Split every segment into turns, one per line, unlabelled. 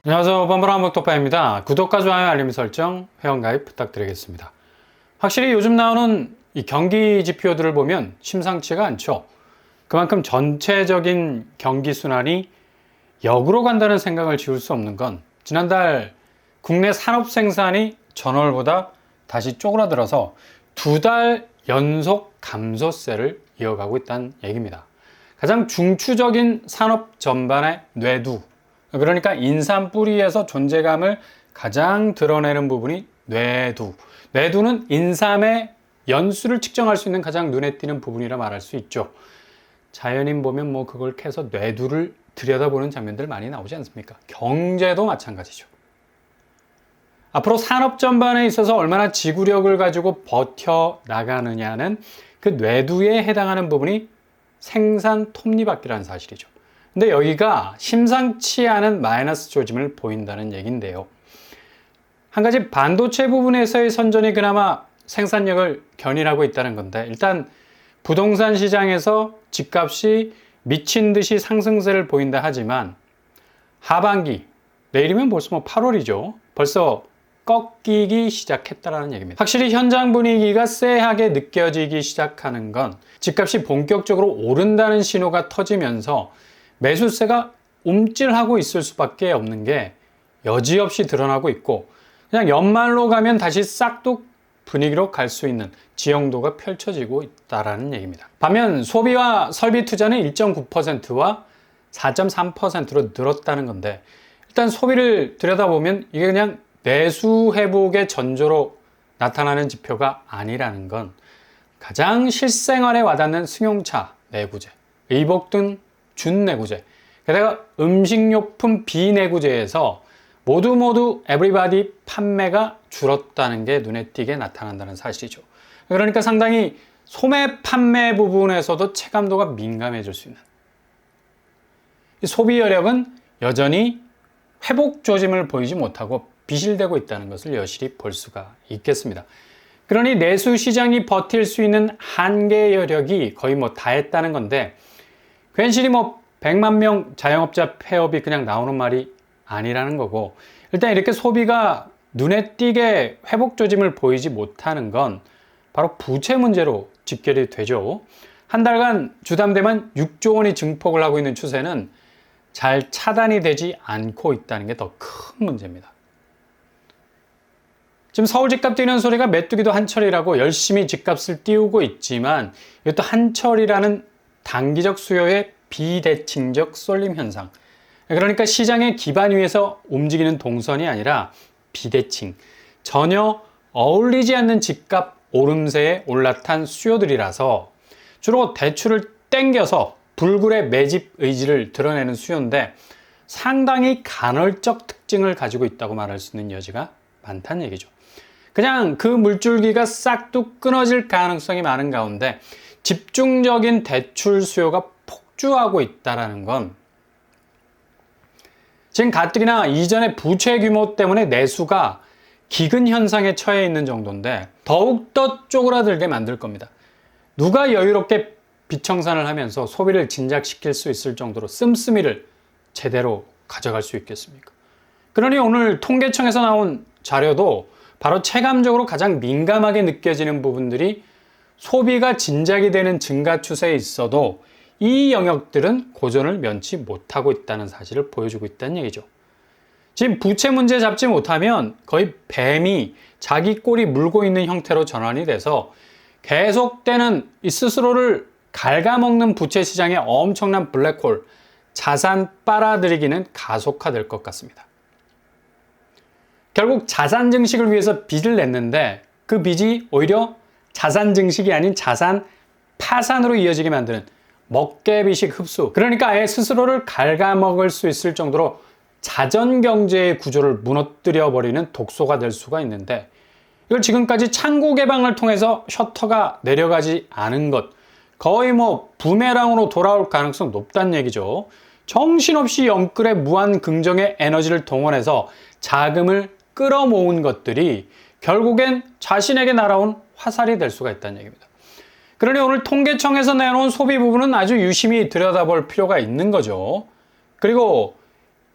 안녕하세요. 범블한복독파입니다. 구독과 좋아요, 알림 설정, 회원가입 부탁드리겠습니다. 확실히 요즘 나오는 이 경기 지표들을 보면 심상치가 않죠. 그만큼 전체적인 경기 순환이 역으로 간다는 생각을 지울 수 없는 건 지난달 국내 산업 생산이 전월보다 다시 쪼그라들어서 2달 연속 감소세를 이어가고 있다는 얘기입니다. 가장 중추적인 산업 전반의 뇌두, 그러니까 인삼 뿌리에서 존재감을 가장 드러내는 부분이 뇌두. 뇌두는 인삼의 연수를 측정할 수 있는 가장 눈에 띄는 부분이라 말할 수 있죠. 자연인 보면 그걸 캐서 뇌두를 들여다보는 장면들 많이 나오지 않습니까? 경제도 마찬가지죠. 앞으로 산업 전반에 있어서 얼마나 지구력을 가지고 버텨 나가느냐는 그 뇌두에 해당하는 부분이 생산 톱니바퀴라는 사실이죠. 근데 여기가 심상치 않은 마이너스 조짐을 보인다는 얘기인데요. 한 가지 반도체 부분에서의 선전이 그나마 생산력을 견인하고 있다는 건데, 일단 부동산 시장에서 집값이 미친 듯이 상승세를 보인다 하지만 하반기, 내일이면 벌써 8월이죠. 벌써 꺾이기 시작했다는 얘기입니다. 확실히 현장 분위기가 쎄하게 느껴지기 시작하는 건 집값이 본격적으로 오른다는 신호가 터지면서 매수세가 움찔하고 있을 수밖에 없는 게 여지없이 드러나고 있고, 그냥 연말로 가면 다시 싹둑 분위기로 갈 수 있는 지형도가 펼쳐지고 있다는 얘기입니다. 반면 소비와 설비 투자는 1.9%와 4.3%로 늘었다는 건데, 일단 소비를 들여다보면 이게 그냥 내수 회복의 전조로 나타나는 지표가 아니라는 건 가장 실생활에 와닿는 승용차 내구재, 의복 등 준내구재, 게다가 음식료품 비내구재에서 모두 에브리바디 판매가 줄었다는 게 눈에 띄게 나타난다는 사실이죠. 그러니까 상당히 소매 판매 부분에서도 체감도가 민감해질 수 있는, 이 소비 여력은 여전히 회복 조짐을 보이지 못하고 비실되고 있다는 것을 여실히 볼 수가 있겠습니다. 그러니 내수 시장이 버틸 수 있는 한계 여력이 거의 다했다는 건데, 괜시리 100만 명 자영업자 폐업이 그냥 나오는 말이 아니라는 거고, 일단 이렇게 소비가 눈에 띄게 회복 조짐을 보이지 못하는 건 바로 부채 문제로 직결이 되죠. 한 달간 주담대만 6조 원이 증폭을 하고 있는 추세는 잘 차단이 되지 않고 있다는 게 더 큰 문제입니다. 지금 서울 집값 뛰는 소리가 메뚜기도 한철이라고 열심히 집값을 띄우고 있지만, 이것도 한철이라는 단기적 수요의 비대칭적 쏠림 현상. 그러니까 시장의 기반 위에서 움직이는 동선이 아니라 비대칭, 전혀 어울리지 않는 집값 오름세에 올라탄 수요들이라서 주로 대출을 땡겨서 불굴의 매집 의지를 드러내는 수요인데, 상당히 간헐적 특징을 가지고 있다고 말할 수 있는 여지가 많다는 얘기죠. 그냥 그 물줄기가 싹둑 끊어질 가능성이 많은 가운데 집중적인 대출 수요가 폭주하고 있다는 건 지금 가뜩이나 이전의 부채 규모 때문에 내수가 기근 현상에 처해 있는 정도인데 더욱더 쪼그라들게 만들 겁니다. 누가 여유롭게 빚청산을 하면서 소비를 진작시킬 수 있을 정도로 씀씀이를 제대로 가져갈 수 있겠습니까? 그러니 오늘 통계청에서 나온 자료도 바로 체감적으로 가장 민감하게 느껴지는 부분들이 소비가 진작이 되는 증가 추세에 있어도 이 영역들은 고전을 면치 못하고 있다는 사실을 보여주고 있다는 얘기죠. 지금 부채 문제 잡지 못하면 거의 뱀이 자기 꼬리 물고 있는 형태로 전환이 돼서 계속되는 이 스스로를 갉아먹는 부채 시장의 엄청난 블랙홀, 자산 빨아들이기는 가속화될 것 같습니다. 결국 자산 증식을 위해서 빚을 냈는데 그 빚이 오히려 자산 증식이 아닌 자산 파산으로 이어지게 만드는 먹개비식 흡수, 그러니까 아예 스스로를 갉아먹을 수 있을 정도로 자전 경제의 구조를 무너뜨려 버리는 독소가 될 수가 있는데, 이걸 지금까지 창구 개방을 통해서 셔터가 내려가지 않은 것, 거의 부메랑으로 돌아올 가능성 높다는 얘기죠. 정신없이 영끌의 무한 긍정의 에너지를 동원해서 자금을 끌어모은 것들이 결국엔 자신에게 날아온 화살이 될 수가 있다는 얘기입니다. 그러니 오늘 통계청에서 내놓은 소비 부분은 아주 유심히 들여다볼 필요가 있는 거죠. 그리고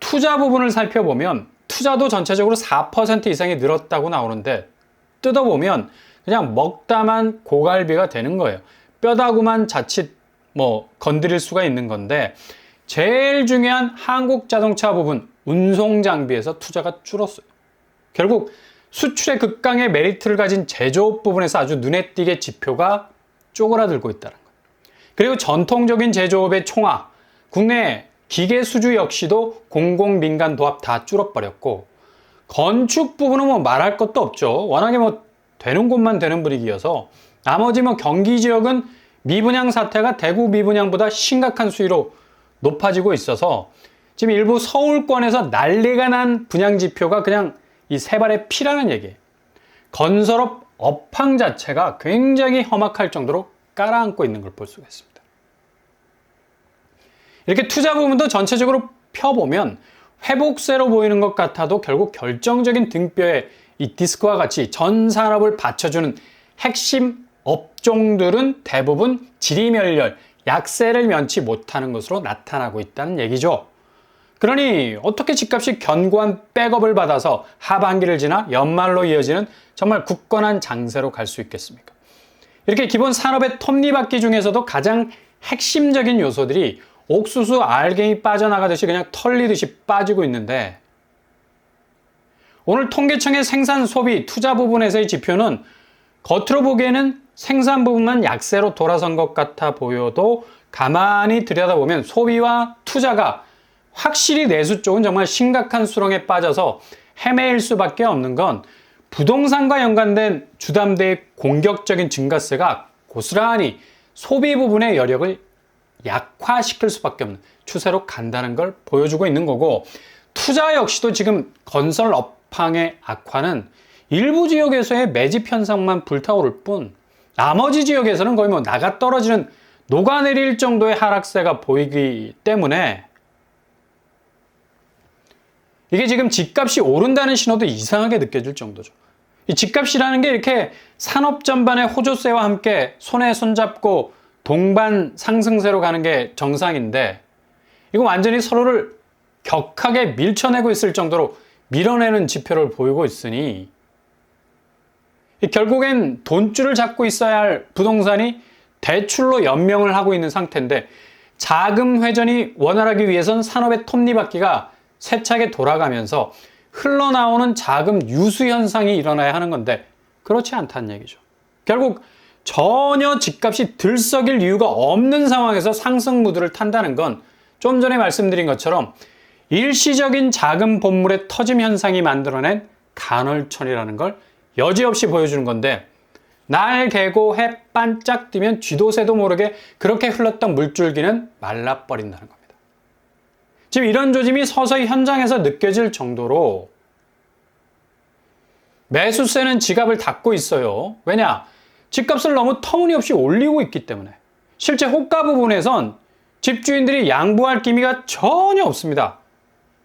투자 부분을 살펴보면 투자도 전체적으로 4% 이상이 늘었다고 나오는데 뜯어보면 그냥 먹다만 고갈비가 되는 거예요. 뼈다구만 자칫 건드릴 수가 있는 건데 제일 중요한 한국자동차 부분 운송 장비에서 투자가 줄었어요. 결국 수출의 극강의 메리트를 가진 제조업 부분에서 아주 눈에 띄게 지표가 쪼그라들고 있다는 거예요. 그리고 전통적인 제조업의 총화, 국내 기계 수주 역시도 공공민간 도합 다 줄어버렸고 건축 부분은 말할 것도 없죠. 워낙에 되는 곳만 되는 분위기여서 나머지 경기 지역은 미분양 사태가 대구 미분양보다 심각한 수위로 높아지고 있어서 지금 일부 서울권에서 난리가 난 분양 지표가 그냥 이 세 발의 피라는 얘기예요. 건설업 업황 자체가 굉장히 험악할 정도로 깔아앉고 있는 걸 볼 수가 있습니다. 이렇게 투자 부분도 전체적으로 펴보면 회복세로 보이는 것 같아도 결국 결정적인 등뼈에 이 디스크와 같이 전 산업을 받쳐주는 핵심 업종들은 대부분 지리멸렬, 약세를 면치 못하는 것으로 나타나고 있다는 얘기죠. 그러니 어떻게 집값이 견고한 백업을 받아서 하반기를 지나 연말로 이어지는 정말 굳건한 장세로 갈 수 있겠습니까? 이렇게 기본 산업의 톱니바퀴 중에서도 가장 핵심적인 요소들이 옥수수 알갱이 빠져나가듯이 그냥 털리듯이 빠지고 있는데 오늘 통계청의 생산, 소비, 투자 부분에서의 지표는 겉으로 보기에는 생산 부분만 약세로 돌아선 것 같아 보여도 가만히 들여다보면 소비와 투자가 확실히 내수 쪽은 정말 심각한 수렁에 빠져서 헤매일 수밖에 없는 건 부동산과 연관된 주담대의 공격적인 증가세가 고스란히 소비 부분의 여력을 약화시킬 수밖에 없는 추세로 간다는 걸 보여주고 있는 거고 투자 역시도 지금 건설 업황의 악화는 일부 지역에서의 매집 현상만 불타오를 뿐 나머지 지역에서는 거의 나가 떨어지는 녹아내릴 정도의 하락세가 보이기 때문에 이게 지금 집값이 오른다는 신호도 이상하게 느껴질 정도죠. 이 집값이라는 게 이렇게 산업 전반의 호조세와 함께 손에 손잡고 동반 상승세로 가는 게 정상인데 이거 완전히 서로를 격하게 밀쳐내고 있을 정도로 밀어내는 지표를 보이고 있으니 결국엔 돈줄을 잡고 있어야 할 부동산이 대출로 연명을 하고 있는 상태인데 자금 회전이 원활하기 위해선 산업의 톱니바퀴가 세차게 돌아가면서 흘러나오는 자금 유수 현상이 일어나야 하는 건데 그렇지 않다는 얘기죠. 결국 전혀 집값이 들썩일 이유가 없는 상황에서 상승 무드를 탄다는 건 좀 전에 말씀드린 것처럼 일시적인 자금 본물의 터짐 현상이 만들어낸 간헐천이라는 걸 여지없이 보여주는 건데 날 개고 해 반짝 뜨면 쥐도 새도 모르게 그렇게 흘렀던 물줄기는 말라버린다는 겁니다. 지금 이런 조짐이 서서히 현장에서 느껴질 정도로 매수세는 지갑을 닫고 있어요. 왜냐? 집값을 너무 터무니없이 올리고 있기 때문에. 실제 호가 부분에선 집주인들이 양보할 기미가 전혀 없습니다.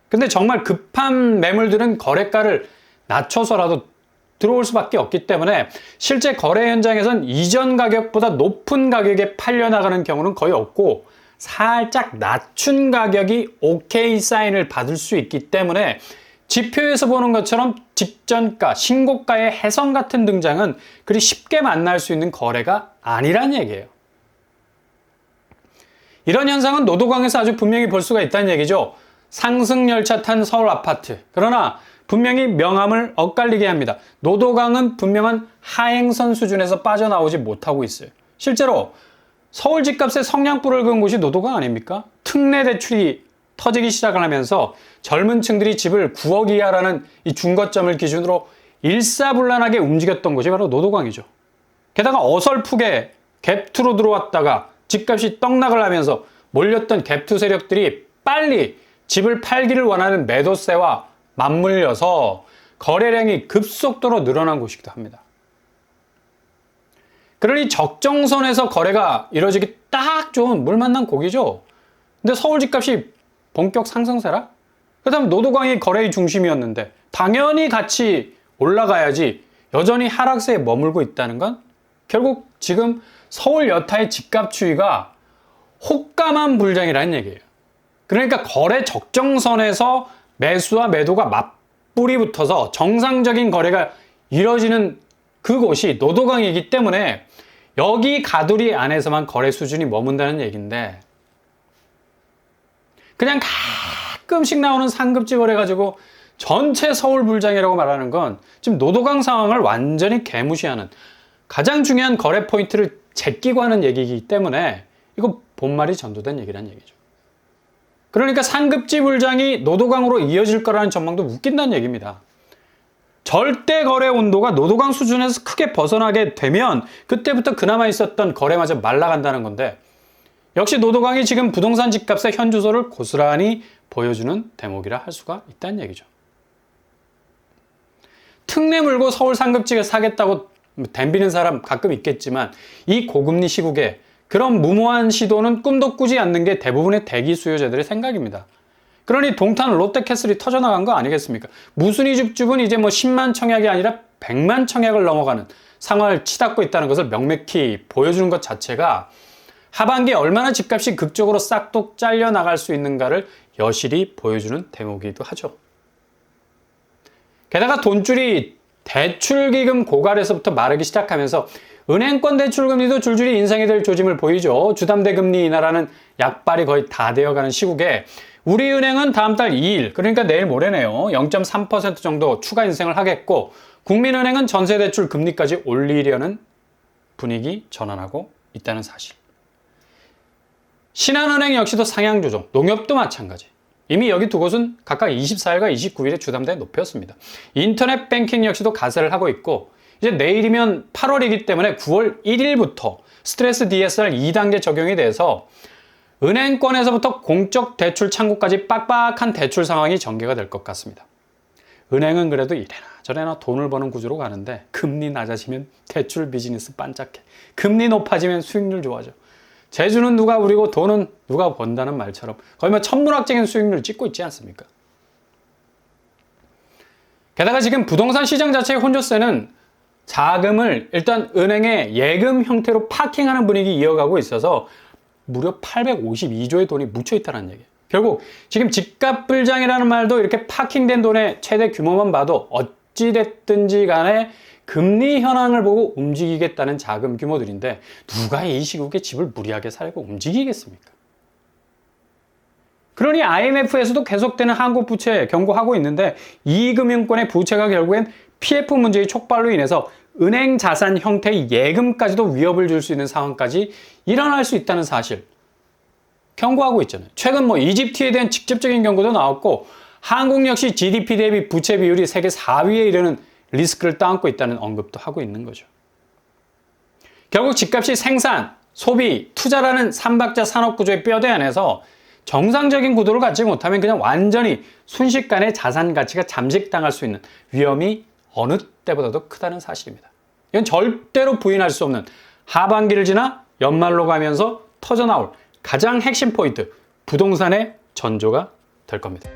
근데 정말 급한 매물들은 거래가를 낮춰서라도 들어올 수밖에 없기 때문에 실제 거래 현장에선 이전 가격보다 높은 가격에 팔려나가는 경우는 거의 없고 살짝 낮춘 가격이 오케이 사인을 받을 수 있기 때문에 지표에서 보는 것처럼 직전가, 신고가의 혜성 같은 등장은 그리 쉽게 만날 수 있는 거래가 아니란 얘기예요. 이런 현상은 노도강에서 아주 분명히 볼 수가 있다는 얘기죠. 상승 열차 탄 서울 아파트. 그러나 분명히 명암을 엇갈리게 합니다. 노도강은 분명한 하행선 수준에서 빠져나오지 못하고 있어요. 실제로 서울 집값의 성냥불을 그은 곳이 노도강 아닙니까? 특례 대출이 터지기 시작을 하면서 젊은 층들이 집을 9억 이하라는 이 중거점을 기준으로 일사불란하게 움직였던 곳이 바로 노도강이죠. 게다가 어설프게 갭투로 들어왔다가 집값이 떡락을 하면서 몰렸던 갭투 세력들이 빨리 집을 팔기를 원하는 매도세와 맞물려서 거래량이 급속도로 늘어난 곳이기도 합니다. 그러니 적정선에서 거래가 이루어지기 딱 좋은 물 만난 고기죠. 근데 서울 집값이 본격 상승세라? 그다음 노도강이 거래의 중심이었는데 당연히 같이 올라가야지 여전히 하락세에 머물고 있다는 건 결국 지금 서울 여타의 집값 추이가 호가만 불장이라는 얘기예요. 그러니까 거래 적정선에서 매수와 매도가 맞불이 붙어서 정상적인 거래가 이루어지는 그곳이 노도강이기 때문에 여기 가두리 안에서만 거래 수준이 머문다는 얘기인데, 그냥 가끔씩 나오는 상급지 거래 가지고 전체 서울 불장이라고 말하는 건 지금 노도강 상황을 완전히 개무시하는, 가장 중요한 거래 포인트를 제끼고 하는 얘기이기 때문에 이거 본말이 전도된 얘기란 얘기죠. 그러니까 상급지 불장이 노도강으로 이어질 거라는 전망도 웃긴다는 얘기입니다. 절대 거래 온도가 노도강 수준에서 크게 벗어나게 되면 그때부터 그나마 있었던 거래마저 말라간다는 건데, 역시 노도강이 지금 부동산 집값의 현주소를 고스란히 보여주는 대목이라 할 수가 있다는 얘기죠. 특례 물고 서울 상급지에 사겠다고 덤비는 사람 가끔 있겠지만, 이 고금리 시국에 그런 무모한 시도는 꿈도 꾸지 않는 게 대부분의 대기 수요자들의 생각입니다. 그러니 동탄 롯데캐슬이 터져나간 거 아니겠습니까? 무순위 줍줍은 이제 뭐 10만 청약이 아니라 100만 청약을 넘어가는 상황을 치닫고 있다는 것을 명백히 보여주는 것 자체가 하반기에 얼마나 집값이 극적으로 싹둑 잘려나갈 수 있는가를 여실히 보여주는 대목이기도 하죠. 게다가 돈줄이 대출기금 고갈에서부터 마르기 시작하면서 은행권 대출금리도 줄줄이 인상이 될 조짐을 보이죠. 주담대 금리 인하라는 약발이 거의 다 되어가는 시국에 우리은행은 다음 달 2일, 그러니까 내일 모레네요, 0.3% 정도 추가 인상을 하겠고, 국민은행은 전세대출 금리까지 올리려는 분위기 전환하고 있다는 사실. 신한은행 역시도 상향 조정, 농협도 마찬가지. 이미 여기 두 곳은 각각 24일과 29일에 주담대에 높였습니다. 인터넷 뱅킹 역시도 가세를 하고 있고, 이제 내일이면 8월이기 때문에 9월 1일부터 스트레스 DSR 2단계 적용이 돼서 은행권에서부터 공적 대출 창구까지 빡빡한 대출 상황이 전개가 될 것 같습니다. 은행은 그래도 이래나 저래나 돈을 버는 구조로 가는데, 금리 낮아지면 대출 비즈니스 반짝해. 금리 높아지면 수익률 좋아져. 재주는 누가 부리고 돈은 누가 번다는 말처럼 거의 뭐 천문학적인 수익률을 찍고 있지 않습니까? 게다가 지금 부동산 시장 자체의 혼조세는 자금을 일단 은행에 예금 형태로 파킹하는 분위기 이어가고 있어서 무려 852조의 돈이 묻혀있다는 얘기예요. 결국 지금 집값 불장이라는 말도 이렇게 파킹된 돈의 최대 규모만 봐도 어찌됐든지 간에 금리 현황을 보고 움직이겠다는 자금 규모들인데, 누가 이 시국에 집을 무리하게 살고 움직이겠습니까? 그러니 IMF에서도 계속되는 한국 부채 경고하고 있는데, 이 금융권의 부채가 결국엔 PF 문제의 촉발로 인해서 은행 자산 형태의 예금까지도 위협을 줄 수 있는 상황까지 일어날 수 있다는 사실 경고하고 있잖아요. 최근 뭐 이집트에 대한 직접적인 경고도 나왔고, 한국 역시 GDP 대비 부채 비율이 세계 4위에 이르는 리스크를 떠안고 있다는 언급도 하고 있는 거죠. 결국 집값이 생산, 소비, 투자라는 삼박자 산업구조의 뼈대 안에서 정상적인 구도를 갖지 못하면 그냥 완전히 순식간에 자산 가치가 잠식당할 수 있는 위험이 어느 때보다도 크다는 사실입니다. 이건 절대로 부인할 수 없는, 하반기를 지나 연말로 가면서 터져나올 가장 핵심 포인트, 부동산의 전조가 될 겁니다.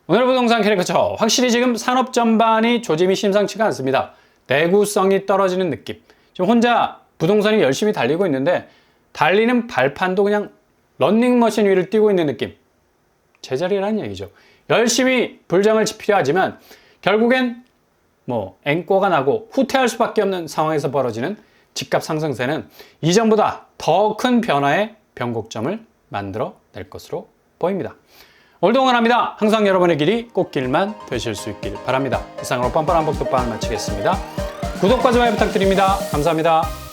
오늘 부동산 캐릭터처, 확실히 지금 산업 전반이 조짐이 심상치가 않습니다. 내구성이 떨어지는 느낌. 지금 혼자 부동산이 열심히 달리고 있는데 달리는 발판도 그냥 런닝머신 위를 뛰고 있는 느낌. 제자리라는 얘기죠. 열심히 불장을 지피려 하지만 결국엔 뭐 앵꼬가 나고 후퇴할 수밖에 없는 상황에서 벌어지는 집값 상승세는 이전보다 더 큰 변화의 변곡점을 만들어 낼 것으로 보입니다. 오늘도 응원합니다. 항상 여러분의 길이 꽃길만 되실 수 있길 바랍니다. 이상으로 뻔뻔한 복덕방을 마치겠습니다. 구독과 좋아요 부탁드립니다. 감사합니다.